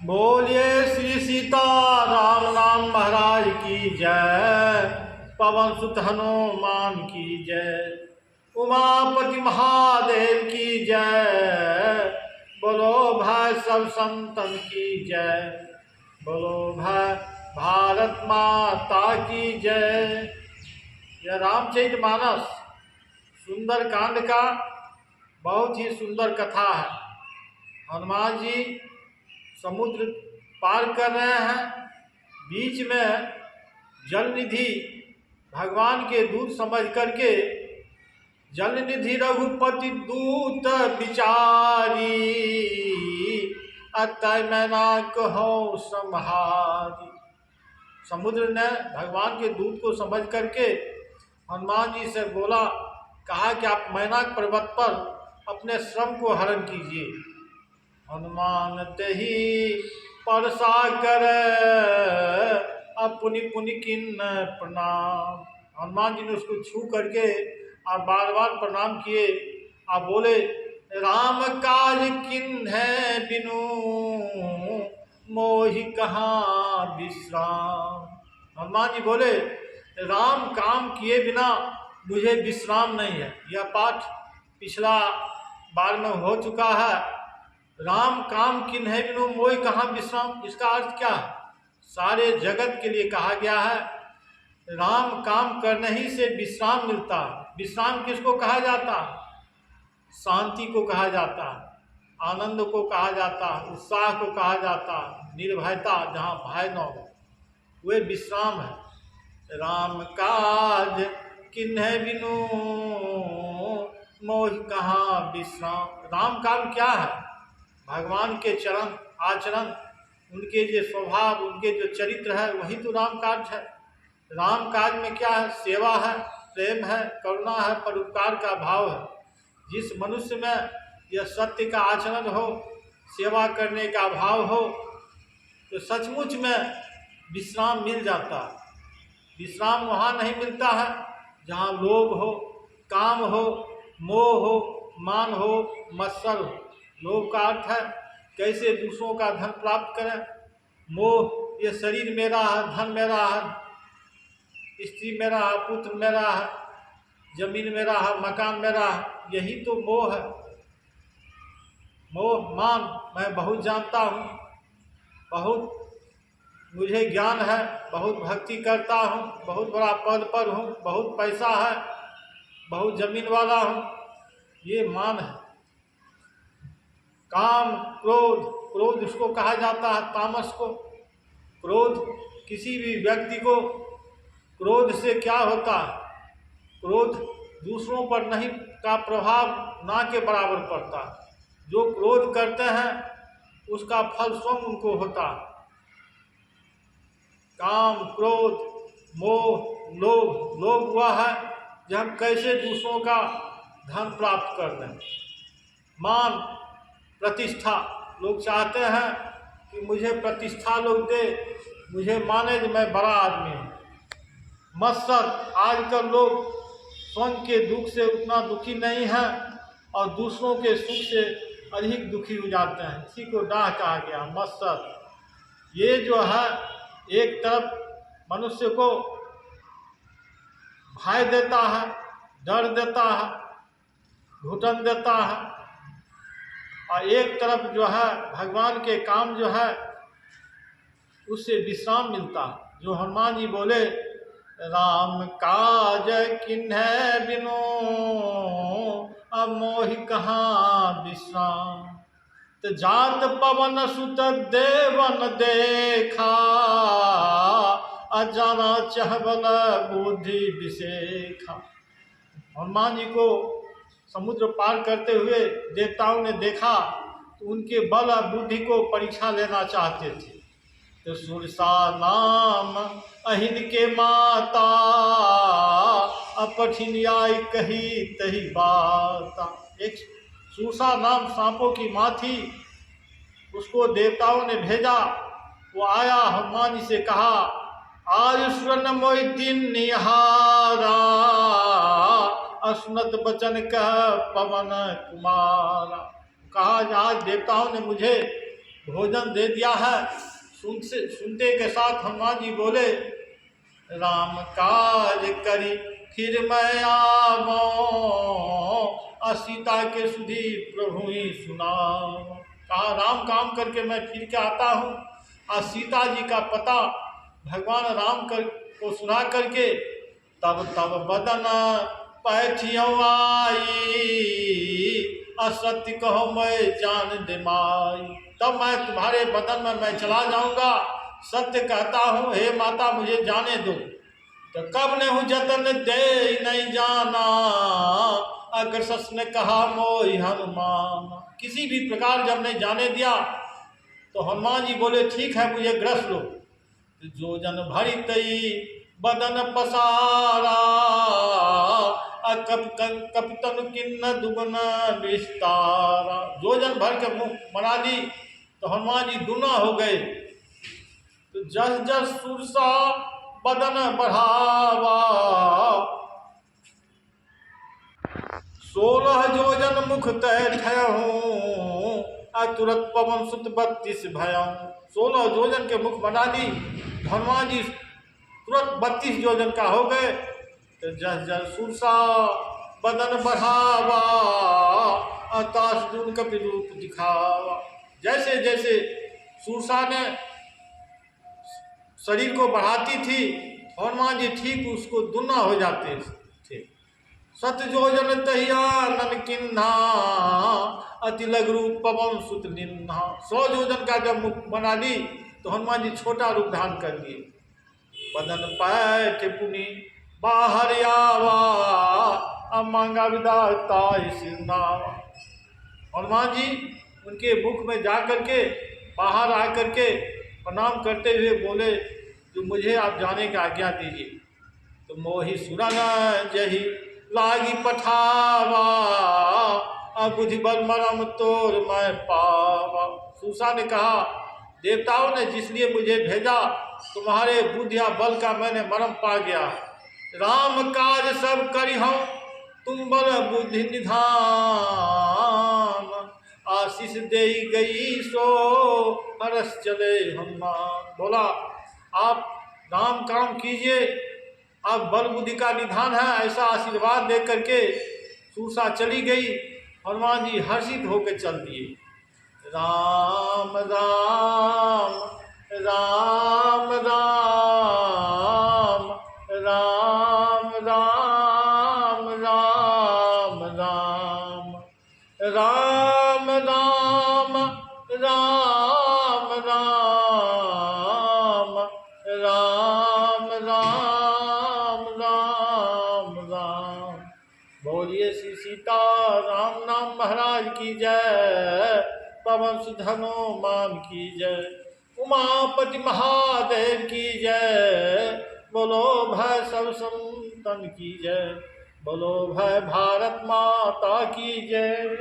बोलिए श्री सीता राम नाम महाराज की जय। पवन सुत हनुमान की जय। उमापति महादेव की जय। बोलो भाई सब संतन की जय। बोलो भाई भारत माता की जय। यह रामचरितमानस सुंदर कांड का बहुत ही सुंदर कथा है। हनुमान जी समुद्र पार कर रहे हैं। बीच में जल निधि भगवान के दूत समझ करके जल निधि रघुपति दूत बिचारी अतः मैना कहो संहारी। समुद्र ने भगवान के दूत को समझ करके हनुमान जी से बोला, कहा कि आप मैनाक पर्वत पर अपने श्रम को हरण कीजिए। हनुमान तेहि परसा कर पुनि पुनि किन प्रणाम। हनुमान जी ने उसको छू करके और बार बार प्रणाम किए और बोले, राम काज किन है बिनु मोहि कहाँ विश्राम। हनुमान जी बोले, राम काम किए बिना मुझे विश्राम नहीं है। यह पाठ पिछला बार में हो चुका है। राम काम किन है बिनु मोहि कहाँ विश्राम, इसका अर्थ क्या है? सारे जगत के लिए कहा गया है राम काम करने ही से विश्राम मिलता है। विश्राम किसको कहा जाता है? शांति को कहा जाता है, आनंद को कहा जाता है, उत्साह को कहा जाता है, निर्भयता जहाँ भय न हो, वे विश्राम है। राम काज किन है बिनु मोहि कहाँ विश्राम। राम काम क्या है? भगवान के चरण आचरण, उनके जो स्वभाव, उनके जो चरित्र है, वही तो राम काज है। राम काज में क्या है? सेवा है, प्रेम है, करुणा है, परोपकार का भाव है। जिस मनुष्य में यह सत्य का आचरण हो, सेवा करने का भाव हो, तो सचमुच में विश्राम मिल जाता है। विश्राम वहाँ नहीं मिलता है जहाँ लोभ हो, काम हो, मोह हो, मान हो, मत्सर हो। लोभ का अर्थ है कैसे दूसरों का धन प्राप्त करें। मोह, ये शरीर मेरा है, धन मेरा है, स्त्री मेरा है, पुत्र मेरा है, जमीन मेरा है, मकान मेरा है, यही तो मोह है। मोह, मान, मैं बहुत जानता हूँ, बहुत मुझे ज्ञान है, बहुत भक्ति करता हूँ, बहुत बड़ा पद पर हूँ, बहुत पैसा है, बहुत जमीन वाला हूँ, ये मान है। काम, क्रोध, क्रोध इसको कहा जाता है तामस को। क्रोध, किसी भी व्यक्ति को क्रोध से क्या होता है? क्रोध दूसरों पर नहीं का प्रभाव ना के बराबर पड़ता है। जो क्रोध करते हैं उसका फल स्वयं उनको होता है। काम, क्रोध, मोह, लोभ। लोभ हुआ है कि हम कैसे दूसरों का धन प्राप्त कर लें। मान, प्रतिष्ठा, लोग चाहते हैं कि मुझे प्रतिष्ठा लोग दे, मुझे माने कि मैं बड़ा आदमी हूँ। मत्सर, आजकल लोग स्वयं के दुख से उतना दुखी नहीं है और दूसरों के सुख से अधिक दुखी हो जाते हैं। इसी को डाह कहा गया, मत्सर। ये जो है एक तरफ मनुष्य को भय देता है, डर देता है, घुटन देता है, और एक तरफ जो है भगवान के काम जो है उससे विश्राम मिलता है। जो हनुमान जी बोले, राम काज किन्ह बिनु अब मोहि कहाँ विश्राम। तो जात पवन सुत देवन देखा अजाना चहबल बुद्धि विशेखा। हनुमान जी को समुद्र पार करते हुए देवताओं ने देखा तो उनके बल और बुद्धि को परीक्षा लेना चाहते थे। तो सुरसा नाम अहिन के माता अपठिन आई कही तही बात। एक सुरसा नाम सांपों की माँ थी, उसको देवताओं ने भेजा। वो आया, हनुमान जी से कहा, आज स्वर्ण मोहि दिन निहारा असुनत बचन कह पवन कुमारा। कहा आज देवताओं ने मुझे भोजन दे दिया है। सुनते के साथ हनुमान जी बोले, राम काज करी फिर मैं आवो, सीता के सुधी प्रभु ही सुनाओ। कहा राम काम करके मैं फिर के आता हूँ, और सीता जी का पता भगवान राम को सुना करके तब बदन पैठियों आई, असत्य कहो मैं जान दे माई। तब मैं तुम्हारे बदन में मैं चला जाऊंगा, सत्य कहता हूँ हे माता मुझे जाने दो। तो कब ने हूँ जतन दे नहीं जाना, अगर सस ने कहा मोहि हनुमान। किसी भी प्रकार जब नहीं जाने दिया तो हनुमान जी बोले ठीक है मुझे ग्रस लो। तो जो जन भरी तई बदन पसारा, कपितन किन्न दुगना विस्तारा। जो जन भर के मुख बना ली तो हनुमान जी दुना हो गए। तो जस जस सुरसा बदन बढ़ावा, 16 जोजन मुख तय ठहूं, तुरंत पवन सुत 32 भयं। 16 जोजन के मुख बना ली, हनुमान जी तुरंत 32 जोजन का हो गए। तो जस जस सुरसा बदन बढ़ावा, तास दून कपि रूप दिखावा। जैसे जैसे सुरसा ने शरीर को बढ़ाती थी, हनुमान जी ठीक उसको दुना हो जाते थे। 7 जोजन तहिया नन किन्हा, अति लघु रूप पवन सुत निन्हा। 100 जोजन का जब मुख बना ली तो हनुमान जी छोटा रूप धारण कर लिए। बदन पैठ पुनि बाहर आवा, अब मांगा विदाता सिरनावा। हनुमान जी उनके मुख में जा करके बाहर आ करके प्रणाम करते हुए बोले, जो मुझे आप जाने की आज्ञा दीजिए। तो मोहि सुरन जही लागी पठावा, अब बुद्धि बल मरम तोर मैं पावा। सूसा ने कहा देवताओं ने जिसलिए मुझे भेजा तुम्हारे बुद्धि या बल का मैंने मरम पा गया। राम काज सब करी हूँ तुम बल बुद्धि निधान, आशीष दे गई सो हरस चले हनुमान। बोला आप राम काम कीजिए, आप बल बुद्धि का निधान है, ऐसा आशीर्वाद दे करके सूसा चली गई। हनुमान जी हर्षित होकर चल दिए। राम राम राम राम राम राम राम राम राम राम राम राम राम राम राम राम। बोलिए श्री सीता राम नाम महाराज की जय, पवन सुत हनुमान की जय, उमापति महादेव की जय। बोलो भय सब संतन की जय, बोलो भय भारत माता की जय।